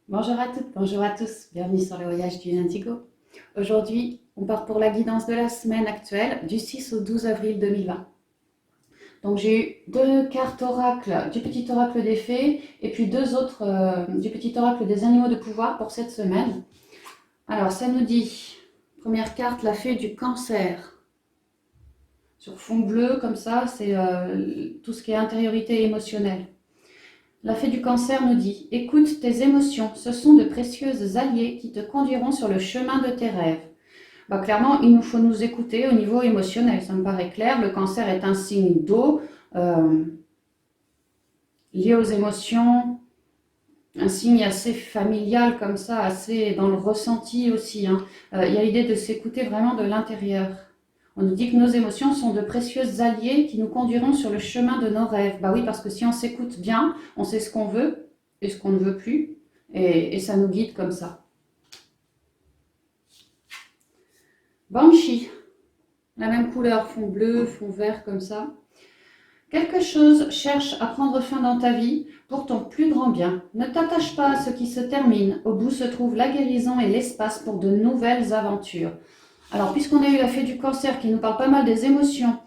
Bonjour à toutes, bonjour à tous, bienvenue sur le voyage du Indigo. Aujourd'hui, on part pour la guidance de la semaine actuelle du 6 au 12 avril 2020. Donc j'ai eu deux cartes oracle du petit oracle des fées et puis deux autres du petit oracle des animaux de pouvoir pour cette semaine. Alors ça nous dit, première carte, la fée du cancer. Sur fond bleu comme ça, c'est tout ce qui est intériorité émotionnelle. La fée du cancer nous dit « Écoute tes émotions, ce sont de précieuses alliés qui te conduiront sur le chemin de tes rêves. » Clairement, il nous faut nous écouter au niveau émotionnel, ça me paraît clair. Le cancer est un signe d'eau, lié aux émotions, un signe assez familial comme ça, assez dans le ressenti aussi. Il y a l'idée de s'écouter vraiment de l'intérieur. On nous dit que nos émotions sont de précieuses alliés qui nous conduiront sur le chemin de nos rêves. Bah oui, parce que si on s'écoute bien, on sait ce qu'on veut et ce qu'on ne veut plus, et ça nous guide comme ça. Banshee, la même couleur, fond bleu, fond vert comme ça. Quelque chose cherche à prendre fin dans ta vie pour ton plus grand bien. Ne t'attache pas à ce qui se termine. Au bout se trouve la guérison et l'espace pour de nouvelles aventures. Alors, puisqu'on a eu la fée du cancer qui nous parle pas mal des émotions,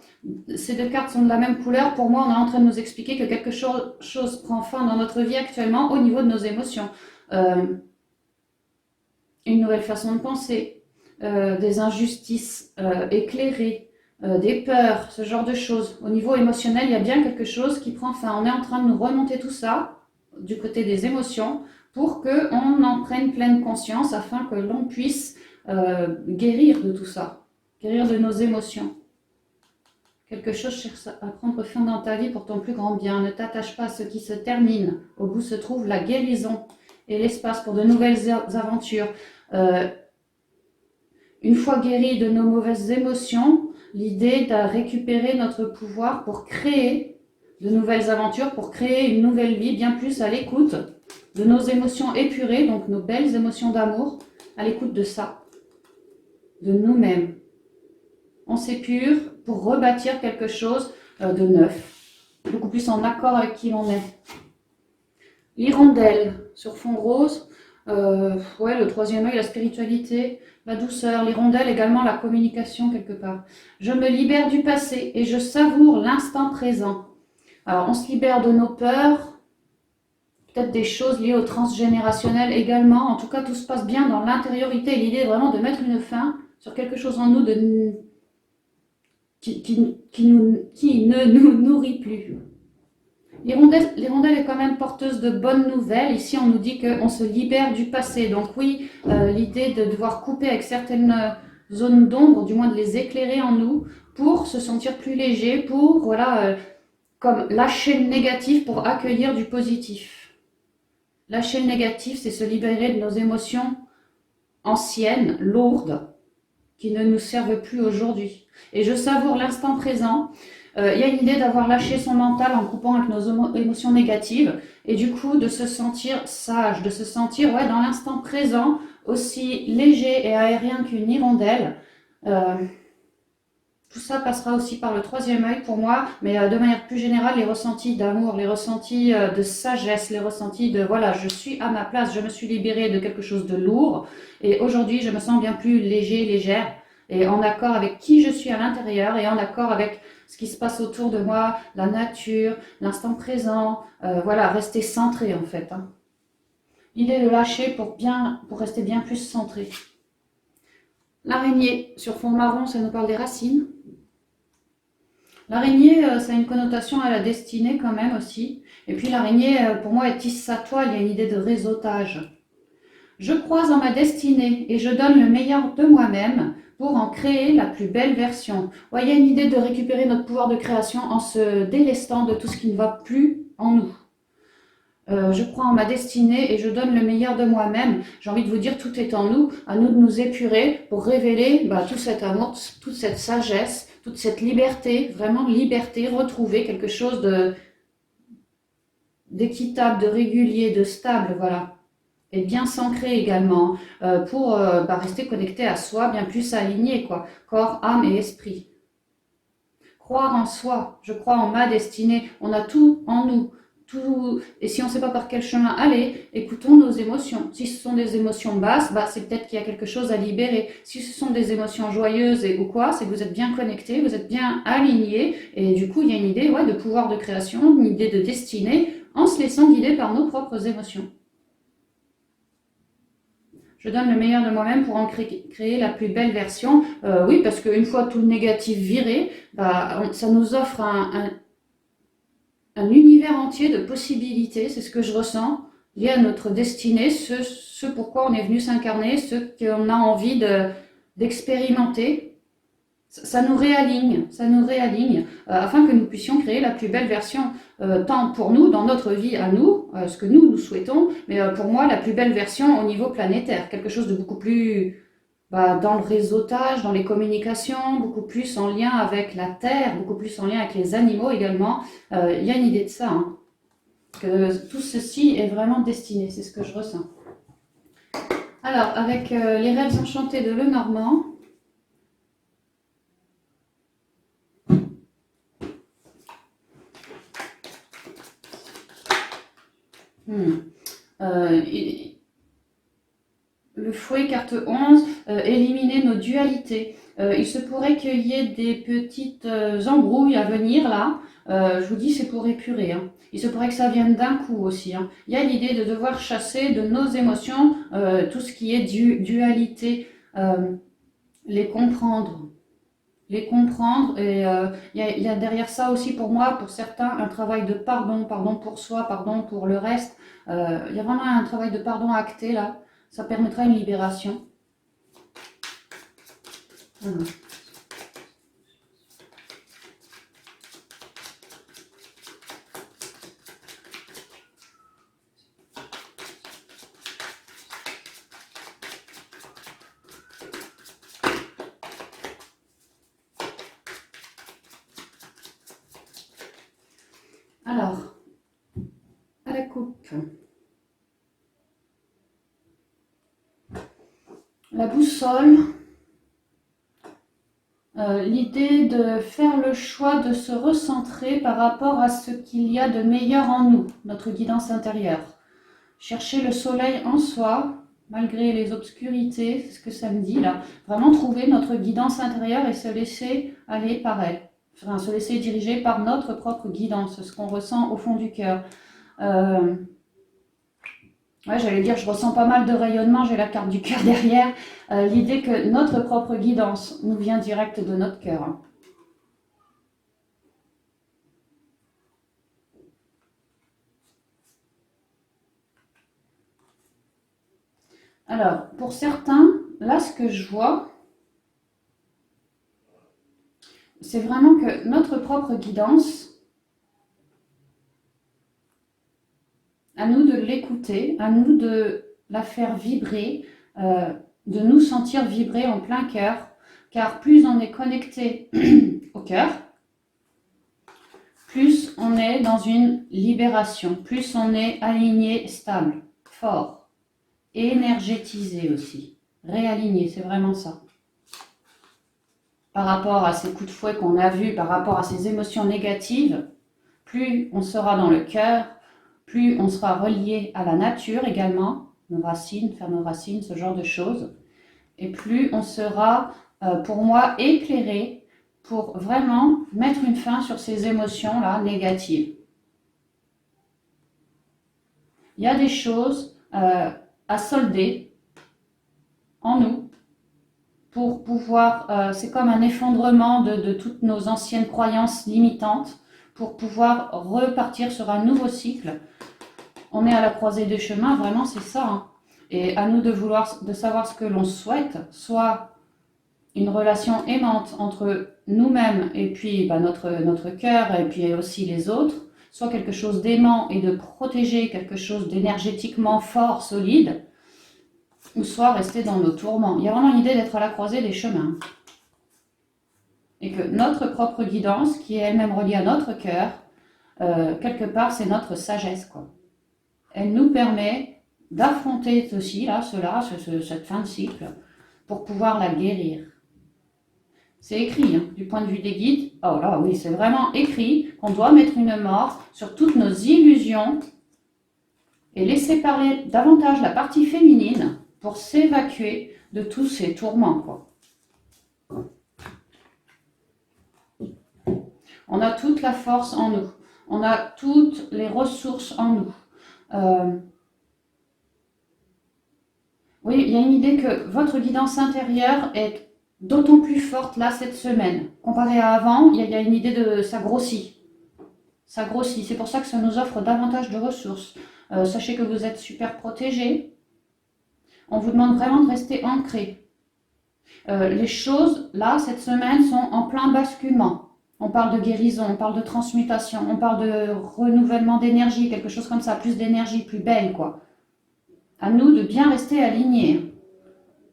ces deux cartes sont de la même couleur, pour moi on est en train de nous expliquer que quelque chose prend fin dans notre vie actuellement au niveau de nos émotions. Une nouvelle façon de penser, des injustices éclairées, des peurs, ce genre de choses. Au niveau émotionnel, il y a bien quelque chose qui prend fin. On est en train de nous remonter tout ça du côté des émotions pour qu'on en prenne pleine conscience afin que l'on puisse guérir de tout ça, guérir de nos émotions. Quelque chose cherche à prendre fin dans ta vie pour ton plus grand bien. Ne t'attache pas à ce qui se termine. Au bout se trouve la guérison et l'espace pour de nouvelles aventures. Une fois guéris de nos mauvaises émotions, l'idée de récupérer notre pouvoir pour créer de nouvelles aventures, pour créer une nouvelle vie bien plus à l'écoute de nos émotions épurées, donc nos belles émotions d'amour, à l'écoute de ça, de nous-mêmes. On s'épure pour rebâtir quelque chose de neuf, beaucoup plus en accord avec qui l'on est. L'hirondelle sur fond rose, le troisième œil, la spiritualité, la douceur, l'hirondelle également, la communication quelque part. Je me libère du passé et je savoure l'instant présent. Alors on se libère de nos peurs, peut-être des choses liées au transgénérationnel également. En tout cas, tout se passe bien dans l'intériorité. L'idée est vraiment de mettre une fin sur quelque chose en nous qui ne nous nourrit plus. L'hirondelle est quand même porteuse de bonnes nouvelles. Ici, on nous dit qu'on se libère du passé. Donc oui, l'idée de devoir couper avec certaines zones d'ombre, du moins de les éclairer en nous, pour se sentir plus léger, pour comme lâcher le négatif pour accueillir du positif. Lâcher le négatif, c'est se libérer de nos émotions anciennes, lourdes, qui ne nous servent plus aujourd'hui. Et je savoure l'instant présent. Il y a une idée d'avoir lâché son mental en coupant avec nos émotions négatives et du coup de se sentir sage, de se sentir dans l'instant présent aussi léger et aérien qu'une hirondelle. Tout ça passera aussi par le troisième œil pour moi, mais de manière plus générale, les ressentis d'amour, les ressentis de sagesse, les ressentis de voilà, je suis à ma place, je me suis libérée de quelque chose de lourd et aujourd'hui je me sens bien plus léger, légère et en accord avec qui je suis à l'intérieur et en accord avec ce qui se passe autour de moi, la nature, l'instant présent, rester centré en fait. L'idée de lâcher pour rester bien plus centré. L'araignée sur fond marron, ça nous parle des racines. L'araignée, ça a une connotation à la destinée quand même aussi. Et puis l'araignée, pour moi, elle tisse sa toile, il y a une idée de réseautage. Je crois en ma destinée et je donne le meilleur de moi-même pour en créer la plus belle version. Il y a une idée de récupérer notre pouvoir de création en se délestant de tout ce qui ne va plus en nous. Je crois en ma destinée et je donne le meilleur de moi-même. J'ai envie de vous dire, tout est en nous, à nous de nous épurer pour révéler tout cet amour, toute cette sagesse, toute cette liberté, vraiment liberté, retrouver quelque chose d'équitable, de régulier, de stable, voilà. Et bien s'ancrer également pour rester connecté à soi, bien plus aligné, quoi. Corps, âme et esprit. Croire en soi, je crois en ma destinée, on a tout en nous. Et si on ne sait pas par quel chemin aller, écoutons nos émotions. Si ce sont des émotions basses, c'est peut-être qu'il y a quelque chose à libérer. Si ce sont des émotions joyeuses ou quoi, c'est que vous êtes bien connectés, vous êtes bien alignés. Et du coup, il y a une idée de pouvoir de création, une idée de destinée, en se laissant guider par nos propres émotions. Je donne le meilleur de moi-même pour en créer la plus belle version. Oui, parce qu'une fois tout le négatif viré, ça nous offre un univers entier de possibilités. C'est ce que je ressens, lié à notre destinée, ce pourquoi on est venu s'incarner, ce qu'on a envie d'expérimenter. Ça nous réaligne, afin que nous puissions créer la plus belle version, tant pour nous, dans notre vie à nous, ce que nous souhaitons, mais pour moi, la plus belle version au niveau planétaire, quelque chose de beaucoup plus dans le réseautage, dans les communications, beaucoup plus en lien avec la terre, beaucoup plus en lien avec les animaux également. Il y a une idée de ça, que tout ceci est vraiment destiné, c'est ce que je ressens. Alors, avec les rêves enchantés de Lenormand, le fouet, carte 11, éliminer nos dualités. Il se pourrait qu'il y ait des petites embrouilles à venir là. Je vous dis, c'est pour épurer. Il se pourrait que ça vienne d'un coup aussi. Il y a l'idée de devoir chasser de nos émotions tout ce qui est dualité, les comprendre. Et il y a derrière ça aussi pour moi, pour certains, un travail de pardon pour soi, pardon pour le reste. Il y a vraiment un travail de pardon acté là. Ça permettra une libération. Alors, à la coupe. La boussole, l'idée de faire le choix de se recentrer par rapport à ce qu'il y a de meilleur en nous, notre guidance intérieure. Chercher le soleil en soi, malgré les obscurités, c'est ce que ça me dit là. Vraiment trouver notre guidance intérieure et se laisser aller par elle. Enfin, se laisser diriger par notre propre guidance, ce qu'on ressent au fond du cœur. Ouais, j'allais dire, je ressens pas mal de rayonnement, j'ai la carte du cœur derrière. L'idée que notre propre guidance nous vient direct de notre cœur. Alors, pour certains, là, ce que je vois, c'est vraiment que notre propre guidance, à nous de l'écouter, à nous de la faire vibrer, de nous sentir vibrer en plein cœur, car plus on est connecté au cœur, plus on est dans une libération, plus on est aligné, stable, fort, énergétisé aussi, réaligné, c'est vraiment ça. Par rapport à ces coups de fouet qu'on a vus, par rapport à ces émotions négatives, plus on sera dans le cœur, plus on sera relié à la nature également, nos racines, faire nos racines, ce genre de choses, et plus on sera, pour moi, éclairé pour vraiment mettre une fin sur ces émotions-là négatives. Il y a des choses à solder en nous pour pouvoir, c'est comme un effondrement de toutes nos anciennes croyances limitantes, pour pouvoir repartir sur un nouveau cycle. On est à la croisée des chemins, vraiment c'est ça. Et à nous de savoir ce que l'on souhaite, soit une relation aimante entre nous-mêmes et puis notre cœur et puis aussi les autres, soit quelque chose d'aimant et de protéger, quelque chose d'énergétiquement fort, solide, ou soit rester dans nos tourments. Il y a vraiment l'idée d'être à la croisée des chemins. Et que notre propre guidance, qui est elle-même reliée à notre cœur, quelque part c'est notre sagesse, quoi. Elle nous permet d'affronter cette fin de cycle, pour pouvoir la guérir. C'est écrit, hein, du point de vue des guides. Oh là, oui, c'est vraiment écrit qu'on doit mettre une mort sur toutes nos illusions et laisser parler davantage la partie féminine pour s'évacuer de tous ces tourments, quoi. On a toute la force en nous. On a toutes les ressources en nous. Oui, il y a une idée que votre guidance intérieure est d'autant plus forte là cette semaine. Comparé à avant, il y a une idée de ça grossit. Ça grossit. C'est pour ça que ça nous offre davantage de ressources. Sachez que vous êtes super protégés. On vous demande vraiment de rester ancré. Les choses, là, cette semaine, sont en plein basculement. On parle de guérison, on parle de transmutation, on parle de renouvellement d'énergie, quelque chose comme ça, plus d'énergie, plus belle, quoi. À nous de bien rester alignés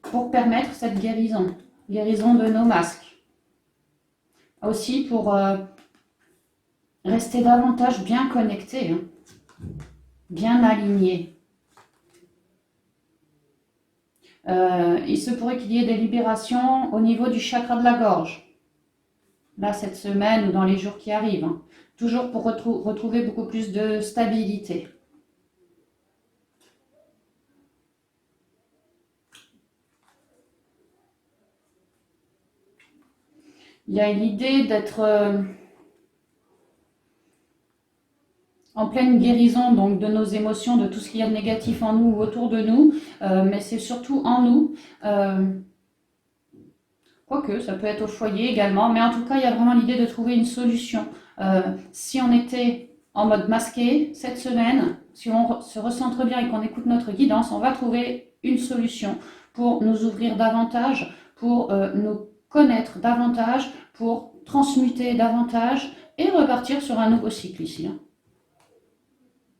pour permettre cette guérison, guérison de nos masques. Aussi pour rester davantage bien connectés, hein, bien alignés. Il se pourrait qu'il y ait des libérations au niveau du chakra de la gorge. Là, cette semaine ou dans les jours qui arrivent. Hein. Toujours pour retrouver beaucoup plus de stabilité. Il y a l'idée d'être en pleine guérison donc, de nos émotions, de tout ce qu'il y a de négatif en nous ou autour de nous, mais c'est surtout en nous. Quoique, ça peut être au foyer également, mais en tout cas, il y a vraiment l'idée de trouver une solution. Si on était en mode masqué cette semaine, si on se recentre bien et qu'on écoute notre guidance, on va trouver une solution pour nous ouvrir davantage, pour nous connaître davantage, pour transmuter davantage et repartir sur un nouveau cycle ici. Hein.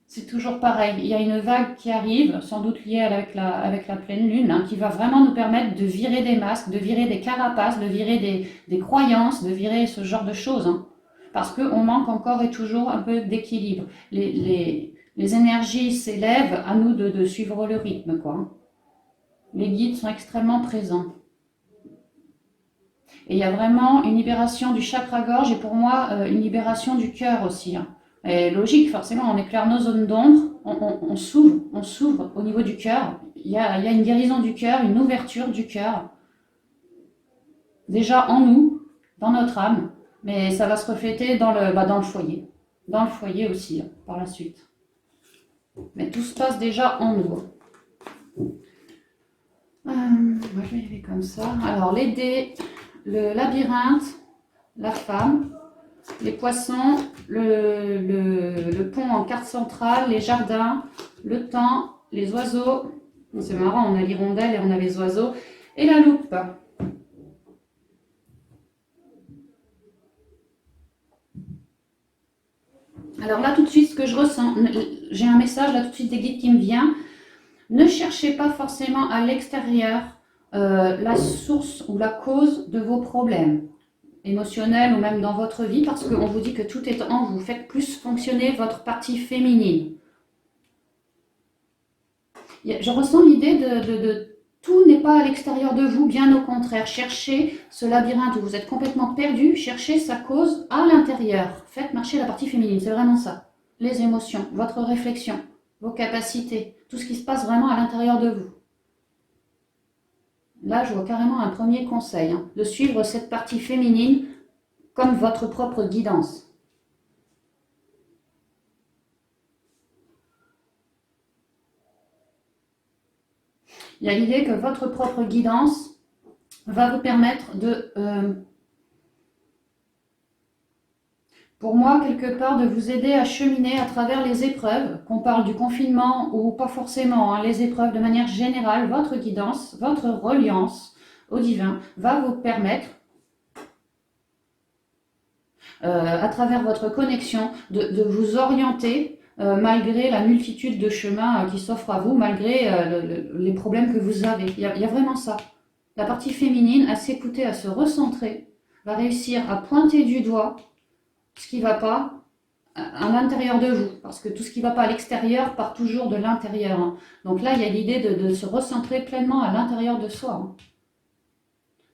C'est toujours pareil, il y a une vague qui arrive, sans doute liée avec la pleine lune, hein, qui va vraiment nous permettre de virer des masques, de virer des carapaces, de virer des croyances, de virer ce genre de choses. Hein, parce qu'on manque encore et toujours un peu d'équilibre. Les énergies s'élèvent, à nous de suivre le rythme, quoi. Hein. Les guides sont extrêmement présents. Et il y a vraiment une libération du chakra-gorge et pour moi, une libération du cœur aussi. Hein. Et logique, forcément, on éclaire nos zones d'ombre, on s'ouvre au niveau du cœur. Il y a une guérison du cœur, une ouverture du cœur. Déjà en nous, dans notre âme, mais ça va se refléter dans le foyer. Dans le foyer aussi, par la suite. Mais tout se passe déjà en nous. Moi, je vais y aller comme ça. Alors, les dés, le labyrinthe, la femme, les poissons, le pont en carte centrale, les jardins, le temps, les oiseaux. C'est marrant, on a l'hirondelle et on a les oiseaux. Et la loupe. Alors là, tout de suite, ce que je ressens, j'ai un message là tout de suite des guides qui me vient. Ne cherchez pas forcément à l'extérieur la source ou la cause de vos problèmes émotionnels ou même dans votre vie parce qu'on vous dit que tout est en vous. Faites plus fonctionner votre partie féminine. Je ressens l'idée de tout n'est pas à l'extérieur de vous, bien au contraire. Cherchez ce labyrinthe où vous êtes complètement perdu, cherchez sa cause à l'intérieur. Faites marcher la partie féminine, c'est vraiment ça. Les émotions, votre réflexion, vos capacités, tout ce qui se passe vraiment à l'intérieur de vous. Là, je vois carrément un premier conseil, hein, de suivre cette partie féminine comme votre propre guidance. Il y a l'idée que votre propre guidance va vous permettre de, pour moi, quelque part, de vous aider à cheminer à travers les épreuves, qu'on parle du confinement ou pas forcément, hein, les épreuves de manière générale, votre guidance, votre reliance au divin va vous permettre, à travers votre connexion, de vous orienter malgré la multitude de chemins qui s'offrent à vous, malgré les problèmes que vous avez. Il y a vraiment ça. La partie féminine, à s'écouter, à se recentrer, va réussir à pointer du doigt ce qui ne va pas à l'intérieur de vous. Parce que tout ce qui ne va pas à l'extérieur part toujours de l'intérieur. Hein. Donc là, il y a l'idée de se recentrer pleinement à l'intérieur de soi. Hein.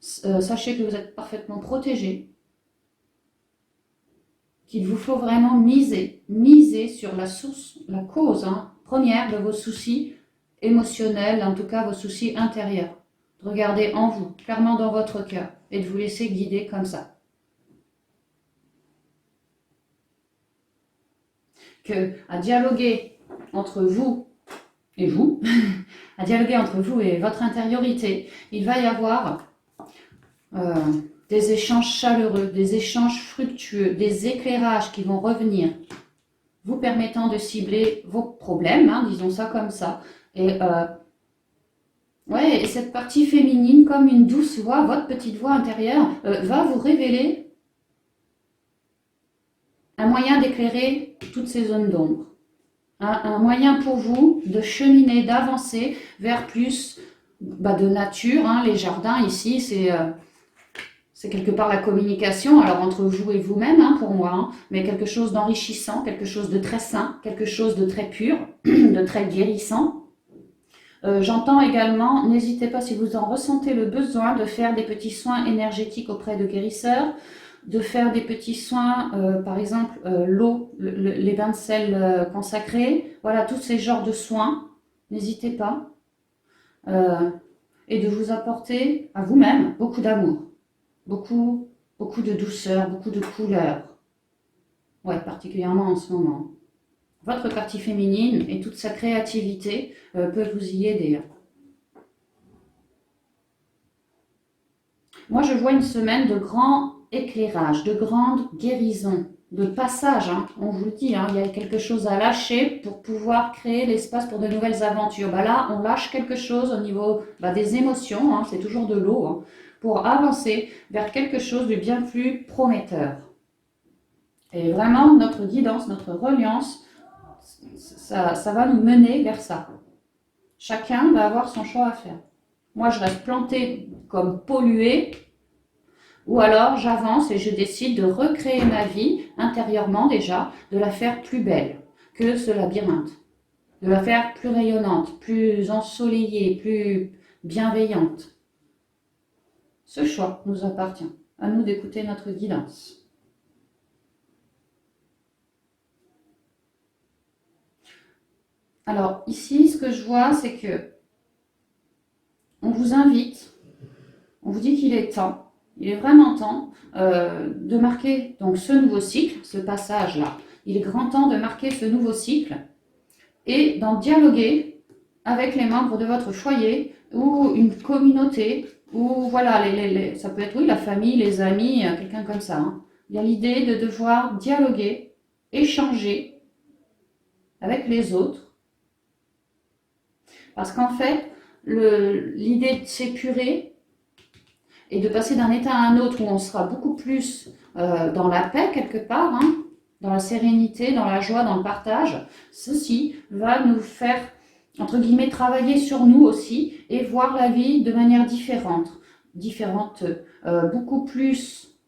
Sachez que vous êtes parfaitement protégé, qu'il vous faut vraiment miser sur la source, la cause première de vos soucis émotionnels, en tout cas vos soucis intérieurs. De regarder en vous, clairement dans votre cœur, et de vous laisser guider comme ça. À dialoguer entre vous et vous, à dialoguer entre vous et votre intériorité, il va y avoir des échanges chaleureux, des échanges fructueux, des éclairages qui vont revenir, vous permettant de cibler vos problèmes, disons ça comme ça. Et et cette partie féminine, comme une douce voix, votre petite voix intérieure, va vous révéler un moyen d'éclairer toutes ces zones d'ombre. Un moyen pour vous de cheminer, d'avancer vers plus de nature. Les jardins ici, c'est quelque part la communication, alors entre vous et vous-même pour moi, mais quelque chose d'enrichissant, quelque chose de très sain, quelque chose de très pur, de très guérissant. J'entends également, n'hésitez pas si vous en ressentez le besoin de faire des petits soins énergétiques auprès de guérisseurs, de faire des petits soins, par exemple l'eau, les bains de sel consacrés, voilà, tous ces genres de soins, n'hésitez pas. Et de vous apporter à vous-même beaucoup d'amour, beaucoup de douceur, beaucoup de couleur. Ouais, particulièrement en ce moment. Votre partie féminine et toute sa créativité peuvent vous y aider. Moi, je vois une semaine de grand éclairage, de grande guérison, de passage. On vous le dit, il y a quelque chose à lâcher pour pouvoir créer l'espace pour de nouvelles aventures. Là, on lâche quelque chose au niveau des émotions, c'est toujours de l'eau, pour avancer vers quelque chose de bien plus prometteur. Et vraiment, notre guidance, notre reliance, ça va nous mener vers ça. Chacun va avoir son choix à faire. Moi, je reste plantée comme polluée, ou alors j'avance et je décide de recréer ma vie intérieurement déjà, de la faire plus belle que ce labyrinthe, de la faire plus rayonnante, plus ensoleillée, plus bienveillante. Ce choix nous appartient. À nous d'écouter notre guidance. Alors ici, ce que je vois, c'est que on vous invite, on vous dit qu'il est temps, il est vraiment temps de marquer donc ce nouveau cycle, ce passage-là. Il est grand temps de marquer ce nouveau cycle et d'en dialoguer avec les membres de votre foyer ou une communauté, ou voilà, ça peut être la famille, les amis, quelqu'un comme ça. Il y a l'idée de devoir dialoguer, échanger avec les autres. Parce qu'en fait, l'idée de s'épurer et de passer d'un état à un autre où on sera beaucoup plus dans la paix quelque part, dans la sérénité, dans la joie, dans le partage, ceci va nous faire, entre guillemets, travailler sur nous aussi et voir la vie de manière différente, beaucoup plus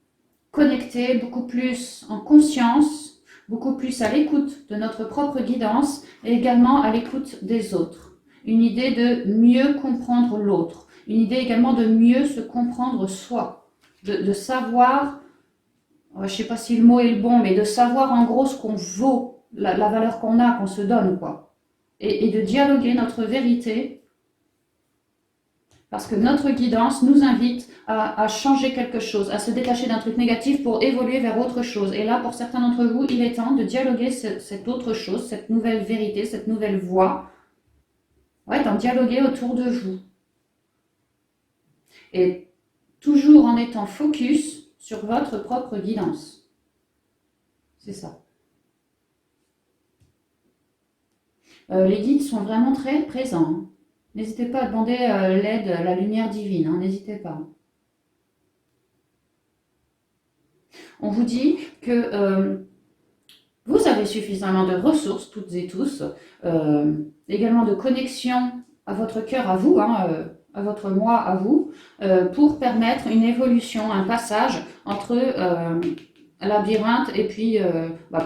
connectée, beaucoup plus en conscience, beaucoup plus à l'écoute de notre propre guidance et également à l'écoute des autres. Une idée de mieux comprendre l'autre, une idée également de mieux se comprendre soi, de savoir, je ne sais pas si le mot est le bon, mais de savoir en gros ce qu'on vaut, la valeur qu'on a, qu'on se donne, quoi. Et de dialoguer notre vérité, parce que notre guidance nous invite à changer quelque chose, à se détacher d'un truc négatif pour évoluer vers autre chose. Et là, pour certains d'entre vous, il est temps de dialoguer cette autre chose, cette nouvelle vérité, cette nouvelle voie, d'en dialoguer autour de vous. Et toujours en étant focus sur votre propre guidance. C'est ça. Les guides sont vraiment très présents. N'hésitez pas à demander l'aide, la lumière divine. N'hésitez pas. On vous dit que vous avez suffisamment de ressources, toutes et tous, également de connexion à votre cœur, à vous, à votre moi, à vous, pour permettre une évolution, un passage entre labyrinthe et puis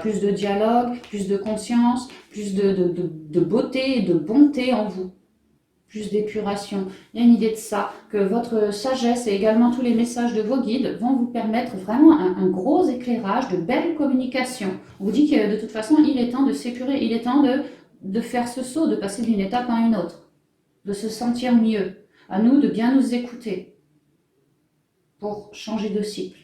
plus de dialogue, plus de conscience, plus de beauté et de bonté en vous. plus d'épuration. Il y a une idée de ça, que votre sagesse et également tous les messages de vos guides vont vous permettre vraiment un gros éclairage, de belles communications. On vous dit que de toute façon, il est temps de s'épurer, il est temps de faire ce saut, de passer d'une étape à une autre, de se sentir mieux. À nous de bien nous écouter pour changer de cycle.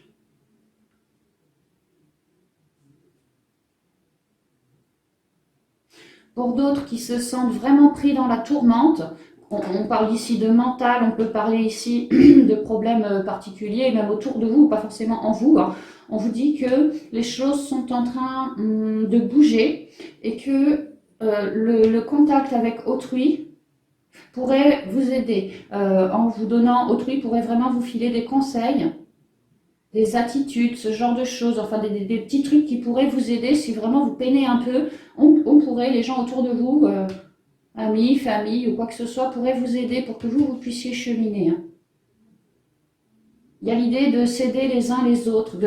Pour d'autres qui se sentent vraiment pris dans la tourmente, on parle ici de mental, on peut parler ici de problèmes particuliers, même autour de vous, pas forcément en vous. Hein. On vous dit que les choses sont en train de bouger et que le contact avec autrui pourrait vous aider. En vous donnant, autrui pourrait vraiment vous filer des conseils, des attitudes, ce genre de choses, enfin des petits trucs qui pourraient vous aider si vraiment vous peinez un peu. On pourrait, les gens autour de vous, amis, famille ou quoi que ce soit, pourraient vous aider pour que vous puissiez cheminer. Hein. Il y a l'idée de s'aider les uns les autres,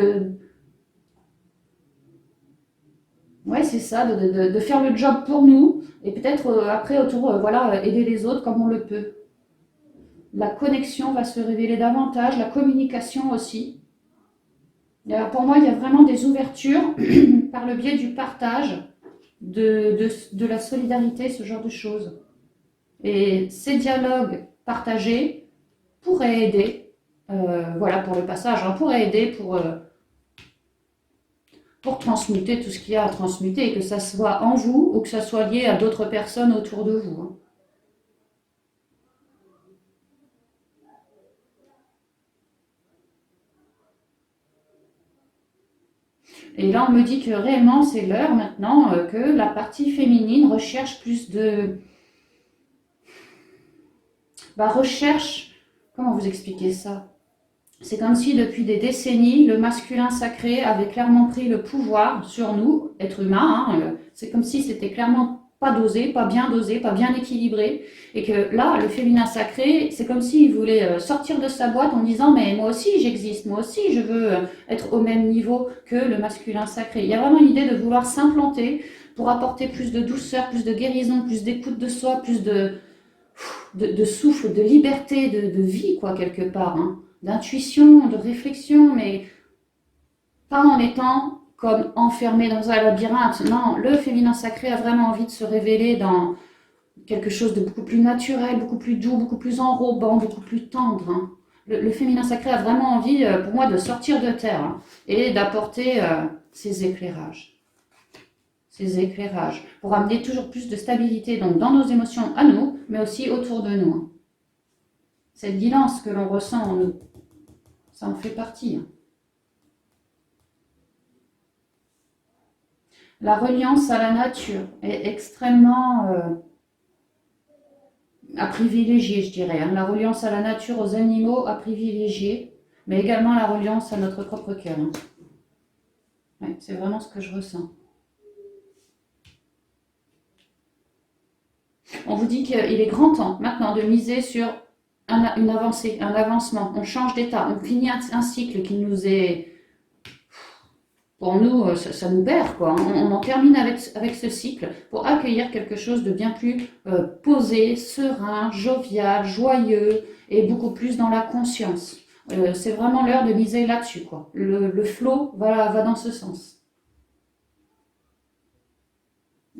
ouais, c'est ça, de faire le job pour nous et peut-être après autour, voilà, aider les autres comme on le peut. La connexion va se révéler davantage, la communication aussi. Pour moi, il y a vraiment des ouvertures par le biais du partage, de la solidarité, ce genre de choses. Et ces dialogues partagés pourraient aider, voilà, pour le passage, hein, pourraient aider pour transmuter tout ce qu'il y a à transmuter, que ça soit en vous ou que ça soit lié à d'autres personnes autour de vous. Hein. Et là, on me dit que réellement, c'est l'heure maintenant que la partie féminine recherche plus de... recherche... Comment vous expliquer ça? C'est comme si depuis des décennies, le masculin sacré avait clairement pris le pouvoir sur nous, êtres humains. Hein, c'est comme si c'était clairement pas dosé, pas bien équilibré. Et que là, le féminin sacré, c'est comme s'il voulait sortir de sa boîte en disant « mais moi aussi j'existe, moi aussi je veux être au même niveau que le masculin sacré ». Il y a vraiment une idée de vouloir s'implanter pour apporter plus de douceur, plus de guérison, plus d'écoute de soi, plus de souffle, de liberté, de vie, quoi, quelque part. Hein. D'intuition, de réflexion, mais pas en étant comme enfermé dans un labyrinthe. Non, le féminin sacré a vraiment envie de se révéler dans quelque chose de beaucoup plus naturel, beaucoup plus doux, beaucoup plus enrobant, beaucoup plus tendre. Hein. Le féminin sacré a vraiment envie, pour moi, de sortir de terre hein, et d'apporter ses éclairages. Ces éclairages pour amener toujours plus de stabilité donc dans nos émotions à nous, mais aussi autour de nous. Hein. Cette guidance que l'on ressent en nous. Ça en fait partie. Hein. La reliance à la nature est extrêmement à privilégier, je dirais. Hein. La reliance à la nature, aux animaux, à privilégier, mais également la reliance à notre propre cœur. Hein. Ouais, c'est vraiment ce que je ressens. On vous dit qu'il est grand temps maintenant de miser sur une avancée, un avancement. On change d'état, on finit un cycle qui nous est... Pour nous, ça nous perd, quoi. On en termine avec ce cycle pour accueillir quelque chose de bien plus posé, serein, jovial, joyeux et beaucoup plus dans la conscience. C'est vraiment l'heure de miser là-dessus, quoi. Le flow va dans ce sens.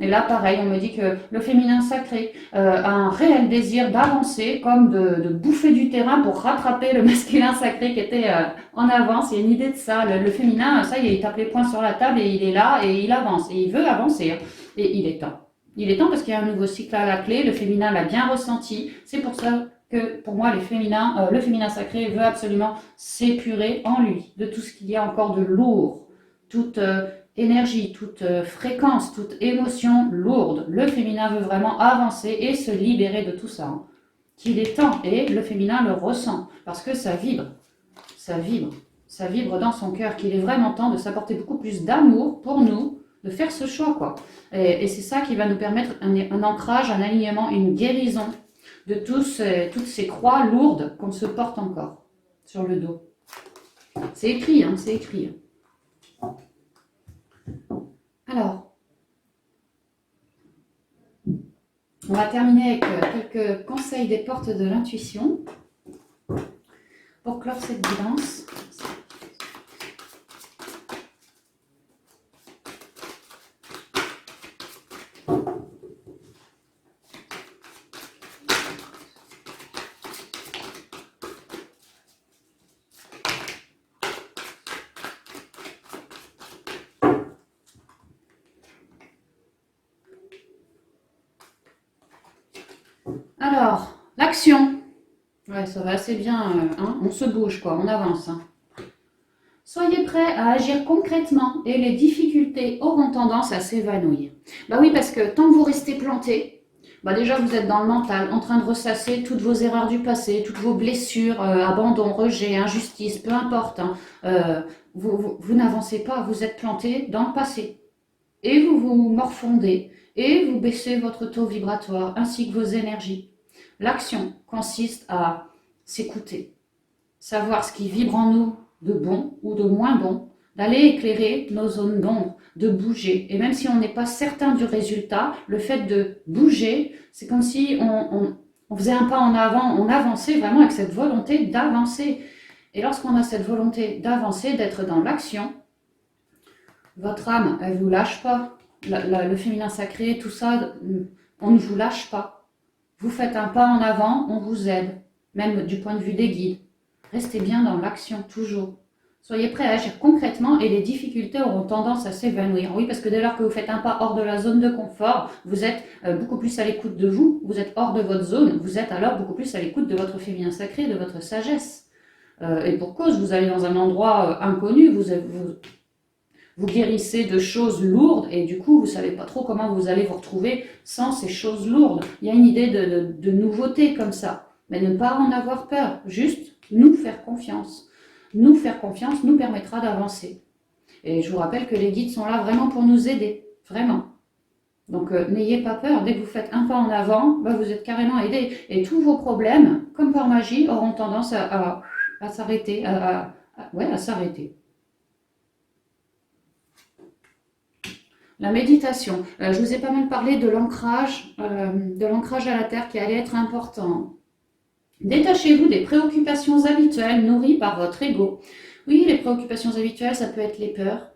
Et là, pareil, on me dit que le féminin sacré a un réel désir d'avancer, comme de bouffer du terrain pour rattraper le masculin sacré qui était en avance. Il y a une idée de ça. Le féminin, ça y est, il tape les poings sur la table et il est là et il avance. Et il veut avancer. Hein. Et il est temps. Il est temps parce qu'il y a un nouveau cycle à la clé. Le féminin l'a bien ressenti. C'est pour ça que, pour moi, le féminin sacré veut absolument s'épurer en lui de tout ce qu'il y a encore de lourd. Toute... énergie, toute fréquence, toute émotion lourde. Le féminin veut vraiment avancer et se libérer de tout ça. Hein. Qu'il est temps, et le féminin le ressent, parce que ça vibre dans son cœur, qu'il est vraiment temps de s'apporter beaucoup plus d'amour pour nous, de faire ce choix, quoi. Et c'est ça qui va nous permettre un ancrage, un alignement, une guérison de toutes ces croix lourdes qu'on se porte encore sur le dos. C'est écrit, hein, c'est écrit. Alors, On va terminer avec quelques conseils des portes de l'intuition pour clore cette guidance. Alors, l'action. Ouais, ça va assez bien, hein, on se bouge quoi, on avance. Hein. Soyez prêts à agir concrètement et les difficultés auront tendance à s'évanouir. Bah oui, parce que tant que vous restez planté, bah déjà vous êtes dans le mental, en train de ressasser toutes vos erreurs du passé, toutes vos blessures, abandon, rejet, injustice, peu importe. Hein, vous n'avancez pas, vous êtes planté dans le passé. Et vous vous morfondez et vous baissez votre taux vibratoire ainsi que vos énergies. L'action consiste à s'écouter, savoir ce qui vibre en nous de bon ou de moins bon, d'aller éclairer nos zones d'ombre, de bouger. Et même si on n'est pas certain du résultat, le fait de bouger, c'est comme si on faisait un pas en avant, on avançait vraiment avec cette volonté d'avancer. Et lorsqu'on a cette volonté d'avancer, d'être dans l'action, votre âme, elle ne vous lâche pas. Le féminin sacré, tout ça, on ne vous lâche pas. Vous faites un pas en avant, on vous aide, même du point de vue des guides. Restez bien dans l'action, toujours. Soyez prêts à agir concrètement et les difficultés auront tendance à s'évanouir. Oui, parce que dès lors que vous faites un pas hors de la zone de confort, vous êtes beaucoup plus à l'écoute de vous, vous êtes hors de votre zone, vous êtes alors beaucoup plus à l'écoute de votre féminin sacré, de votre sagesse. Et pour cause, vous allez dans un endroit inconnu, vous guérissez de choses lourdes et du coup, vous ne savez pas trop comment vous allez vous retrouver sans ces choses lourdes. Il y a une idée de nouveauté comme ça, mais ne pas en avoir peur, juste nous faire confiance. Nous faire confiance nous permettra d'avancer. Et je vous rappelle que les guides sont là vraiment pour nous aider, vraiment. Donc n'ayez pas peur, dès que vous faites un pas en avant, bah, vous êtes carrément aidé. Et tous vos problèmes, comme par magie, auront tendance à s'arrêter, à s'arrêter. La méditation. Je vous ai pas mal parlé de l'ancrage à la terre qui allait être important. Détachez-vous des préoccupations habituelles nourries par votre ego. Oui, les préoccupations habituelles, ça peut être les peurs,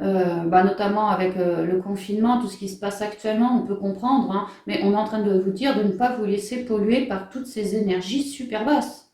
notamment avec le confinement, tout ce qui se passe actuellement, on peut comprendre, hein, mais on est en train de vous dire de ne pas vous laisser polluer par toutes ces énergies super basses.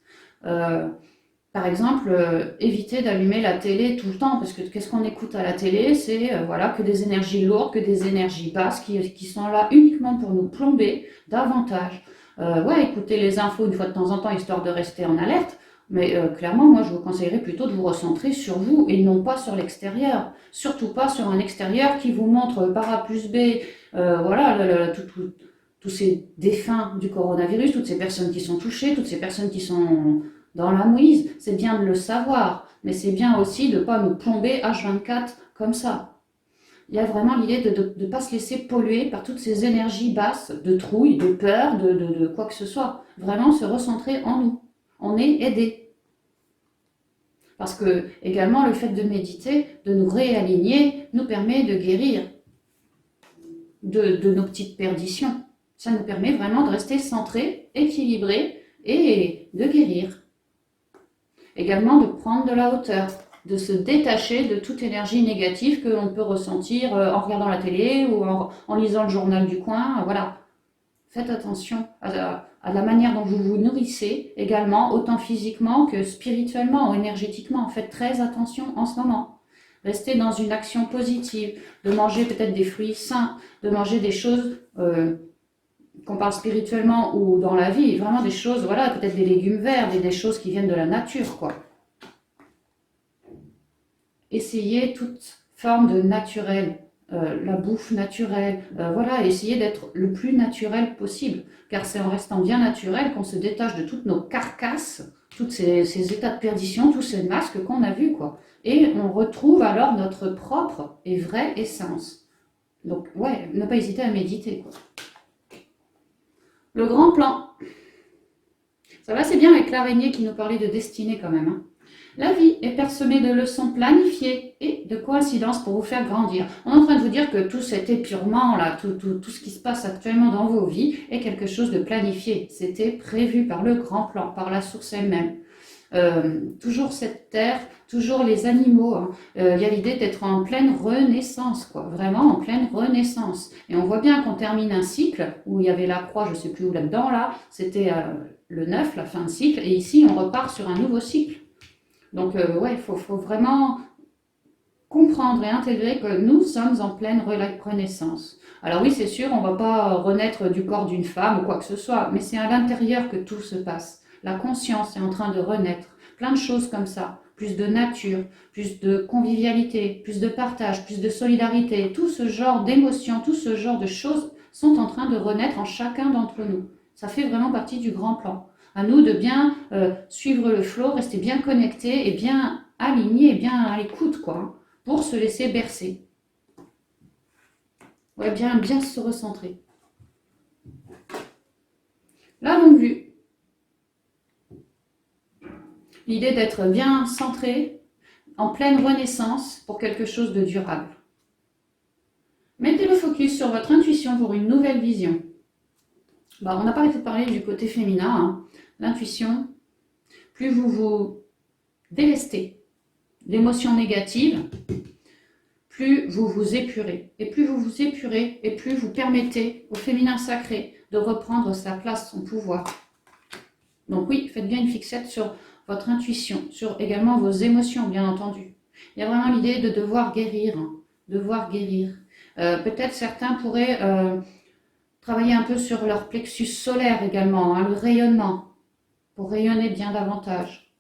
Par exemple, éviter d'allumer la télé tout le temps, parce que qu'est-ce qu'on écoute à la télé? C'est voilà, que des énergies lourdes, que des énergies basses qui sont là uniquement pour nous plomber davantage. Écoutez les infos une fois de temps en temps, histoire de rester en alerte, mais clairement, moi, je vous conseillerais plutôt de vous recentrer sur vous et non pas sur l'extérieur. Surtout pas sur un extérieur qui vous montre par A plus B, tous ces défunts du coronavirus, toutes ces personnes qui sont touchées, toutes ces personnes qui sont dans la mouise. C'est bien de le savoir, mais c'est bien aussi de ne pas nous plomber H24 comme ça. Il y a vraiment l'idée de ne pas se laisser polluer par toutes ces énergies basses, de trouille, de peur, de quoi que ce soit. Vraiment se recentrer en nous. On est aidé. Parce que également le fait de méditer, de nous réaligner, nous permet de guérir de nos petites perditions. Ça nous permet vraiment de rester centré, équilibré et de guérir. Également de prendre de la hauteur, de se détacher de toute énergie négative que l'on peut ressentir en regardant la télé ou en lisant le journal du coin. Voilà. Faites attention à la manière dont vous vous nourrissez également, autant physiquement que spirituellement ou énergétiquement. Faites très attention en ce moment. Restez dans une action positive, de manger peut-être des fruits sains, de manger des choses qu'on parle spirituellement ou dans la vie, vraiment des choses, voilà, peut-être des légumes verts, des choses qui viennent de la nature, quoi. Essayez toute forme de naturel, la bouffe naturelle, essayez d'être le plus naturel possible, car c'est en restant bien naturel qu'on se détache de toutes nos carcasses, tous ces états de perdition, tous ces masques qu'on a vus, quoi. Et on retrouve alors notre propre et vraie essence. Donc, ne pas hésiter à méditer, quoi. Le grand plan. Ça va, c'est bien avec l'araignée qui nous parlait de destinée quand même. Hein. La vie est parsemée de leçons planifiées et de coïncidences pour vous faire grandir. On est en train de vous dire que tout cet épurement, là, tout ce qui se passe actuellement dans vos vies est quelque chose de planifié. C'était prévu par le grand plan, par la source elle-même. Toujours cette terre, toujours les animaux. Hein. Y a l'idée d'être en pleine renaissance, quoi. Vraiment en pleine renaissance. Et on voit bien qu'on termine un cycle où il y avait la croix, je ne sais plus où là-dedans, là, c'était le 9, la fin de cycle. Et ici, on repart sur un nouveau cycle. Donc, ouais, il faut vraiment comprendre et intégrer que nous sommes en pleine renaissance. Alors oui, c'est sûr, on ne va pas renaître du corps d'une femme ou quoi que ce soit, mais c'est à l'intérieur que tout se passe. La conscience est en train de renaître. Plein de choses comme ça. Plus de nature, plus de convivialité, plus de partage, plus de solidarité. Tout ce genre d'émotions, tout ce genre de choses sont en train de renaître en chacun d'entre nous. Ça fait vraiment partie du grand plan. À nous de bien suivre le flot, rester bien connectés et bien alignés et bien à l'écoute, quoi, pour se laisser bercer. Ouais, bien se recentrer. La longue vue. L'idée d'être bien centré, en pleine renaissance pour quelque chose de durable. Mettez le focus sur votre intuition pour une nouvelle vision. Bon, on n'a pas arrêté de parler du côté féminin. Hein. L'intuition, plus vous vous délestez d'émotions négatives, plus vous vous épurez. Et plus vous vous épurez, et plus vous permettez au féminin sacré de reprendre sa place, son pouvoir. Donc oui, faites bien une fixette sur votre intuition, sur également vos émotions, bien entendu. Il y a vraiment l'idée de devoir guérir, hein, devoir guérir. Peut-être certains pourraient travailler un peu sur leur plexus solaire également, hein, le rayonnement, pour rayonner bien davantage.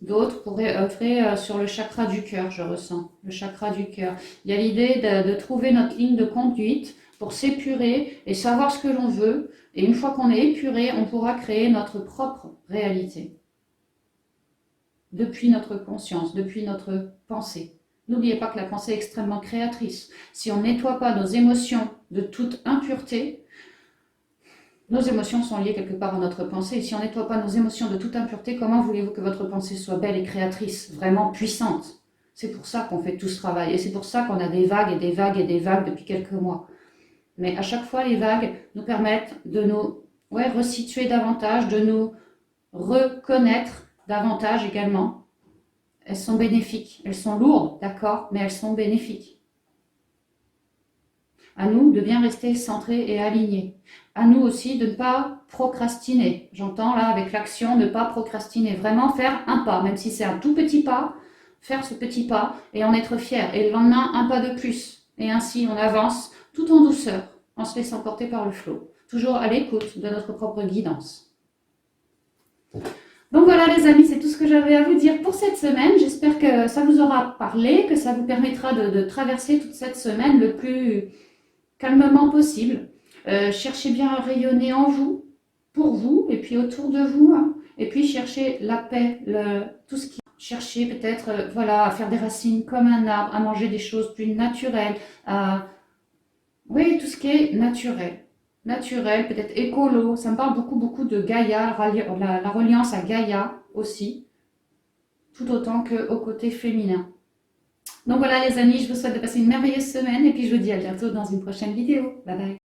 D'autres pourraient œuvrer sur le chakra du cœur, je ressens, le chakra du cœur. Il y a l'idée de trouver notre ligne de conduite pour s'épurer et savoir ce que l'on veut. Et une fois qu'on est épuré, on pourra créer notre propre réalité. Depuis notre conscience, depuis notre pensée. N'oubliez pas que la pensée est extrêmement créatrice. Si on ne nettoie pas nos émotions de toute impureté, nos émotions sont liées quelque part à notre pensée. Et si on ne nettoie pas nos émotions de toute impureté, comment voulez-vous que votre pensée soit belle et créatrice, vraiment puissante? C'est pour ça qu'on fait tout ce travail. Et c'est pour ça qu'on a des vagues et des vagues et des vagues depuis quelques mois. Mais à chaque fois, les vagues nous permettent de nous resituer davantage, de nous reconnaître davantage également. Elles sont bénéfiques. Elles sont lourdes, d'accord, mais elles sont bénéfiques. À nous de bien rester centrés et alignés. À nous aussi de ne pas procrastiner. J'entends là avec l'action, ne pas procrastiner. Vraiment faire un pas, même si c'est un tout petit pas, faire ce petit pas et en être fier. Et le lendemain, un pas de plus. Et ainsi, on avance tout en douceur, en se laissant porter par le flot. Toujours à l'écoute de notre propre guidance. Donc voilà les amis, c'est tout ce que j'avais à vous dire pour cette semaine. J'espère que ça vous aura parlé, que ça vous permettra de traverser toute cette semaine le plus calmement possible. Cherchez bien à rayonner en vous, pour vous, et puis autour de vous. Hein. Et puis cherchez la paix, tout ce qui... Cherchez peut-être à faire des racines comme un arbre, à manger des choses plus naturelles. Oui, tout ce qui est naturel. Naturel, peut-être écolo. Ça me parle beaucoup de Gaïa, la reliance à Gaïa aussi, tout autant qu'au côté féminin. Donc voilà les amis, je vous souhaite de passer une merveilleuse semaine et puis je vous dis à bientôt dans une prochaine vidéo. Bye bye.